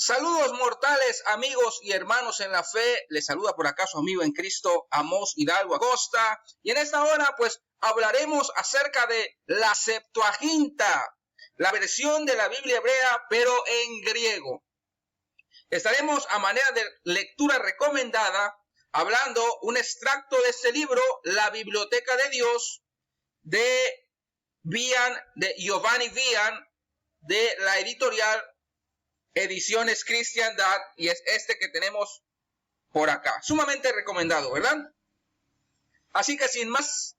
Saludos mortales, amigos y hermanos en la fe. Les saluda por acá su amigo en Cristo, Amós Hidalgo Acosta. Y en esta hora, pues, hablaremos acerca de la Septuaginta, la versión de la Biblia hebrea, pero en griego. Estaremos a manera de lectura recomendada, hablando un extracto de este libro, La Biblioteca de Dios, de Giovanni Vian, de la editorial Ediciones Cristiandad, y es este que tenemos por acá. Sumamente recomendado, ¿verdad? Así que sin más,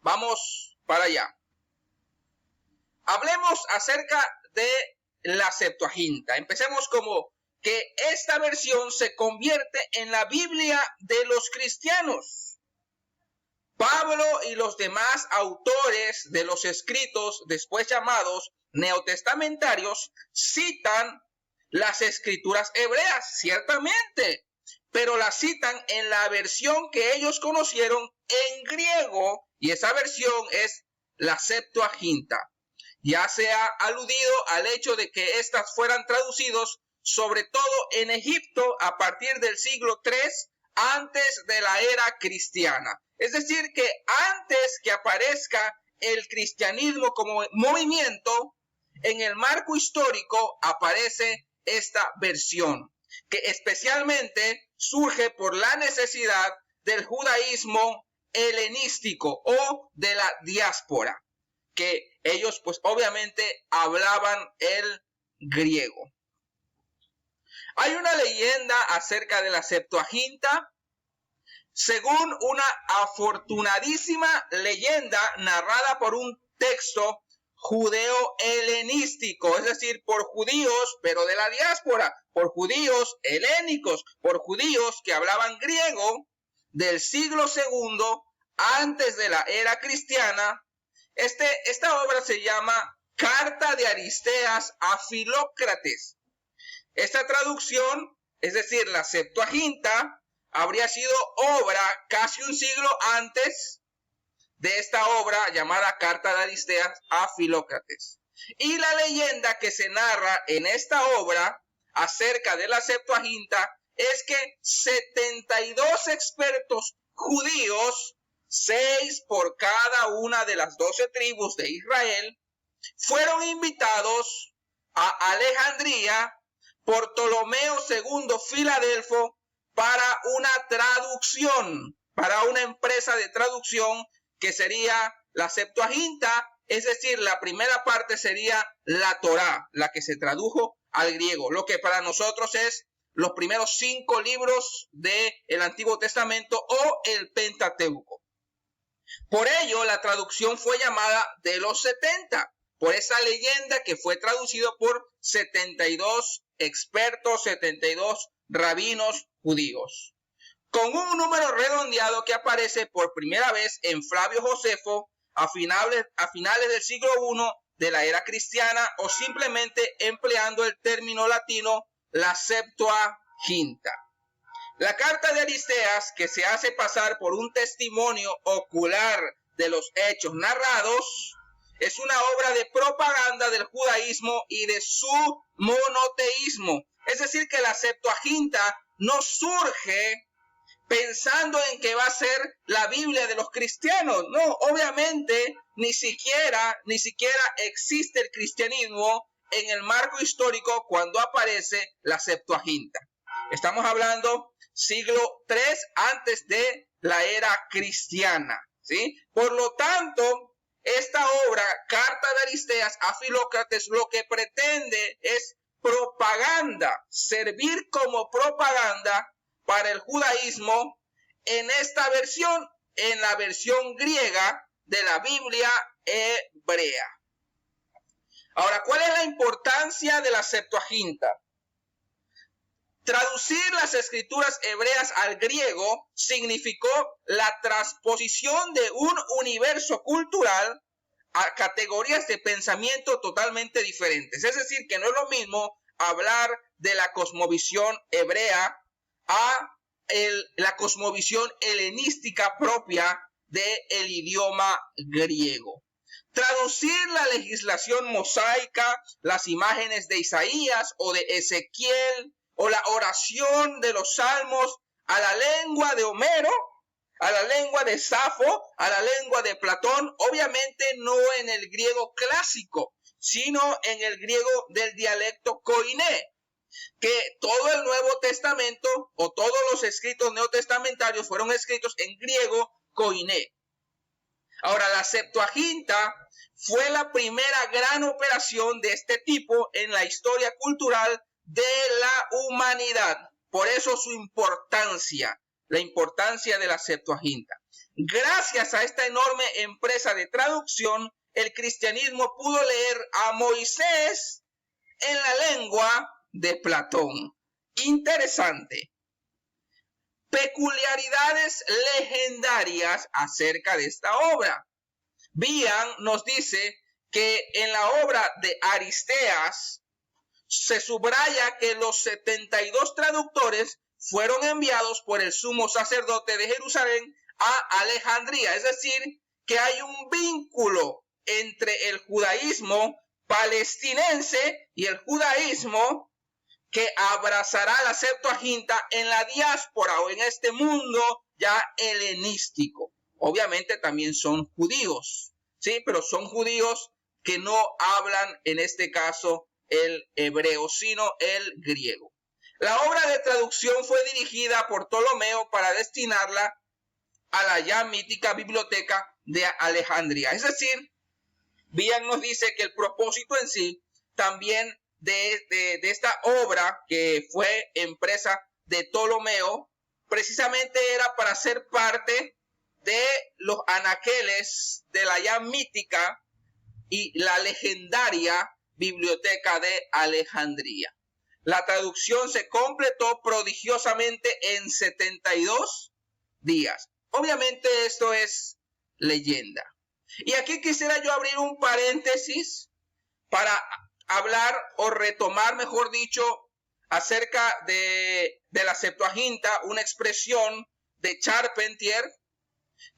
vamos para allá. Hablemos acerca de la Septuaginta. Empecemos como que esta versión se convierte en la Biblia de los cristianos. Pablo y los demás autores de los escritos, después llamados neotestamentarios, citan las escrituras hebreas, ciertamente, pero las citan en la versión que ellos conocieron en griego, y esa versión es la Septuaginta. Ya se ha aludido al hecho de que estas fueran traducidos sobre todo en Egipto a partir del siglo III antes de la era cristiana. Es decir, que antes que aparezca el cristianismo como movimiento, en el marco histórico aparece esta versión, que especialmente surge por la necesidad del judaísmo helenístico o de la diáspora, que ellos pues obviamente hablaban el griego. Hay una leyenda acerca de la Septuaginta, según una afortunadísima leyenda narrada por un texto judeo-helenístico, es decir, por judíos, pero de la diáspora, por judíos helénicos, por judíos que hablaban griego del siglo II antes de la era cristiana. Esta obra se llama Carta de Aristeas a Filócrates. Esta traducción, es decir, la Septuaginta, habría sido obra casi un siglo antes de esta obra llamada Carta de Aristeas a Filócrates. Y la leyenda que se narra en esta obra acerca de la Septuaginta es que 72 expertos judíos, 6 por cada una de las 12 tribus de Israel, fueron invitados a Alejandría por Ptolomeo II Filadelfo para una traducción, para una empresa de traducción que sería la Septuaginta, es decir, la primera parte sería la Torá, la que se tradujo al griego, lo que para nosotros es los primeros 5 libros del Antiguo Testamento o el Pentateuco. Por ello, la traducción fue llamada de los 70, por esa leyenda que fue traducido por 72 expertos, 72 rabinos judíos, con un número redondeado que aparece por primera vez en Flavio Josefo a finales del siglo I de la era cristiana, o simplemente empleando el término latino la Septuaginta. La carta de Aristeas, que se hace pasar por un testimonio ocular de los hechos narrados, es una obra de propaganda del judaísmo y de su monoteísmo. Es decir, que la Septuaginta no surge pensando en que va a ser la Biblia de los cristianos. No, obviamente ni siquiera existe el cristianismo en el marco histórico cuando aparece la Septuaginta. Estamos hablando siglo III antes de la era cristiana, ¿sí? Por lo tanto, esta obra, Carta de Aristeas a Filócrates, lo que pretende es propaganda, servir como propaganda para el judaísmo en esta versión, en la versión griega de la Biblia hebrea. Ahora, ¿cuál es la importancia de la Septuaginta? Traducir las escrituras hebreas al griego significó la transposición de un universo cultural a categorías de pensamiento totalmente diferentes. Es decir, que no es lo mismo hablar de la cosmovisión hebrea a la cosmovisión helenística propia del idioma griego. traducir la legislación mosaica, las imágenes de Isaías o de Ezequiel o la oración de los salmos a la lengua de Homero, a la lengua de Safo, a la lengua de Platón, obviamente no en el griego clásico, sino en el griego del dialecto koiné, que todo el Nuevo Testamento o todos los escritos neotestamentarios fueron escritos en griego koiné. Ahora, la Septuaginta fue la primera gran operación de este tipo en la historia cultural de la humanidad. Por eso su importancia, la importancia de la Septuaginta. Gracias a esta enorme empresa de traducción, el cristianismo pudo leer a Moisés en la lengua de Platón. Interesante. Peculiaridades legendarias acerca de esta obra. Bian nos dice que en la obra de Aristeas se subraya que los 72 traductores fueron enviados por el sumo sacerdote de Jerusalén a Alejandría. Es decir, que hay un vínculo entre el judaísmo palestinense y el judaísmo que abrazará la Septuaginta en la diáspora o en este mundo ya helenístico. Obviamente también son judíos, ¿sí? Pero son judíos que no hablan en este caso el hebreo, sino el griego. La obra de traducción fue dirigida por Ptolomeo para destinarla a la ya mítica biblioteca de Alejandría. Es decir, Bian nos dice que el propósito en sí también de esta obra que fue empresa de Ptolomeo, precisamente era para ser parte de los anaqueles de la ya mítica y la legendaria biblioteca de Alejandría. La traducción se completó prodigiosamente en 72 días. Obviamente esto es leyenda. Y aquí quisiera yo abrir un paréntesis para hablar o retomar, mejor dicho, acerca de la Septuaginta, una expresión de Charpentier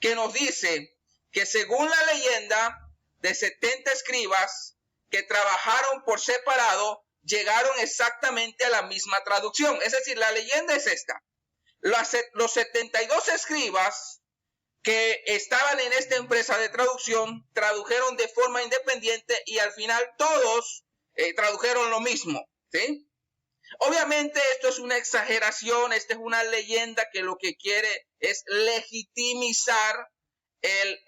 que nos dice que según la leyenda de 70 escribas que trabajaron por separado, llegaron exactamente a la misma traducción. Es decir, la leyenda es esta. Los 72 escribas que estaban en esta empresa de traducción tradujeron de forma independiente y al final todos tradujeron lo mismo, ¿sí? Obviamente esto es una exageración, esta es una leyenda que lo que quiere es legitimizar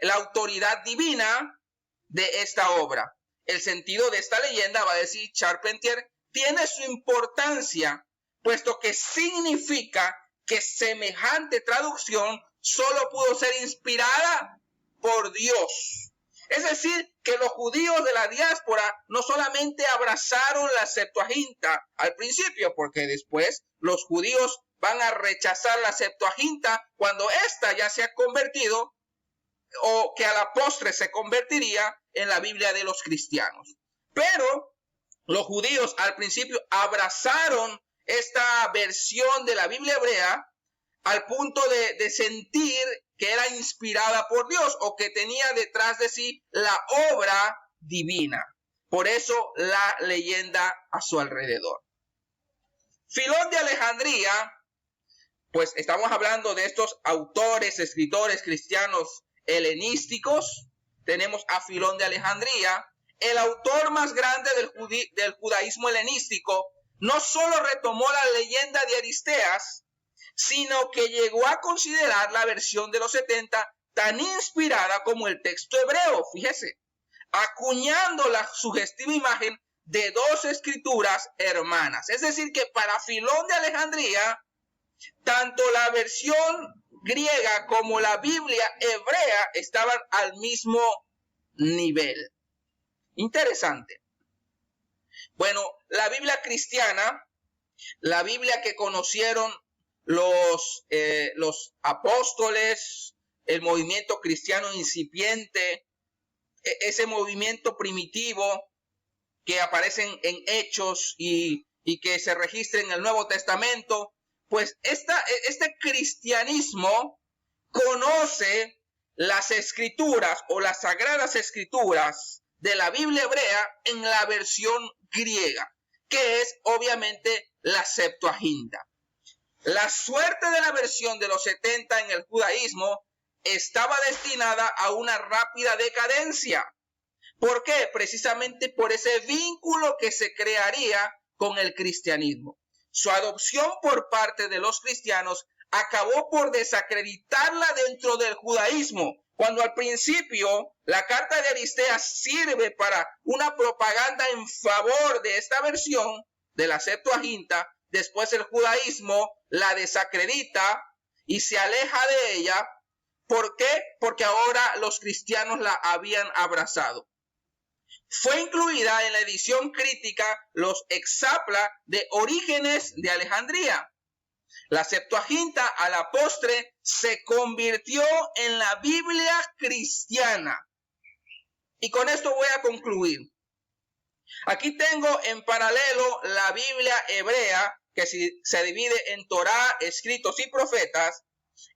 la autoridad divina de esta obra. El sentido de esta leyenda, va a decir Charpentier, tiene su importancia, puesto que significa que semejante traducción solo pudo ser inspirada por Dios. Es decir, que los judíos de la diáspora no solamente abrazaron la Septuaginta al principio, porque después los judíos van a rechazar la Septuaginta cuando ésta ya se ha convertido o que a la postre se convertiría en la Biblia de los cristianos. Pero los judíos al principio abrazaron esta versión de la Biblia hebrea al punto de sentir que era inspirada por Dios o que tenía detrás de sí la obra divina. Por eso la leyenda a su alrededor. Filón de Alejandría, pues estamos hablando de estos autores, escritores cristianos helenísticos. Tenemos a Filón de Alejandría, el autor más grande del judaísmo helenístico. No solo retomó la leyenda de Aristeas, sino que llegó a considerar la versión de los 70 tan inspirada como el texto hebreo, fíjese, acuñando la sugestiva imagen de dos escrituras hermanas. Es decir, que para Filón de Alejandría, tanto la versión griega como la Biblia hebrea estaban al mismo nivel. Interesante. Bueno, la Biblia cristiana, la Biblia que conocieron los apóstoles, el movimiento cristiano incipiente, ese movimiento primitivo que aparecen en Hechos y que se registra en el Nuevo Testamento, pues este cristianismo conoce las escrituras o las sagradas escrituras de la Biblia hebrea en la versión griega, que es obviamente la Septuaginta. La suerte de la versión de los 70 en el judaísmo estaba destinada a una rápida decadencia. ¿Por qué? Precisamente por ese vínculo que se crearía con el cristianismo. Su adopción por parte de los cristianos acabó por desacreditarla dentro del judaísmo. Cuando al principio la carta de Aristeas sirve para una propaganda en favor de esta versión de la Septuaginta, después el judaísmo la desacredita y se aleja de ella. ¿Por qué? Porque ahora los cristianos la habían abrazado. Fue incluida en la edición crítica los Exapla de Orígenes de Alejandría. La Septuaginta a la postre se convirtió en la Biblia cristiana. Y con esto voy a concluir. Aquí tengo en paralelo la Biblia hebrea, que se divide en Torá, escritos y profetas,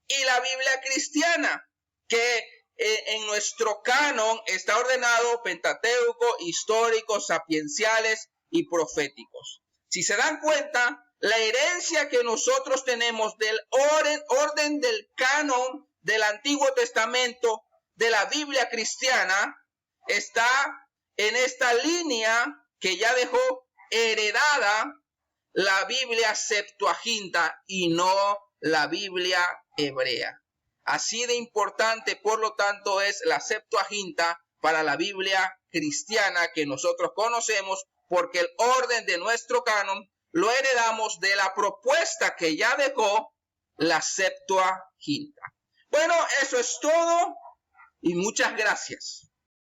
y la Biblia cristiana, que en nuestro canon está ordenado Pentateuco, históricos, sapienciales y proféticos. Si se dan cuenta, la herencia que nosotros tenemos del orden del canon del Antiguo Testamento de la Biblia cristiana está en esta línea que ya dejó heredada la Biblia Septuaginta y no la Biblia hebrea. Así de importante, por lo tanto, es la Septuaginta para la Biblia cristiana que nosotros conocemos, porque el orden de nuestro canon lo heredamos de la propuesta que ya dejó la Septuaginta. Bueno, eso es todo y muchas gracias.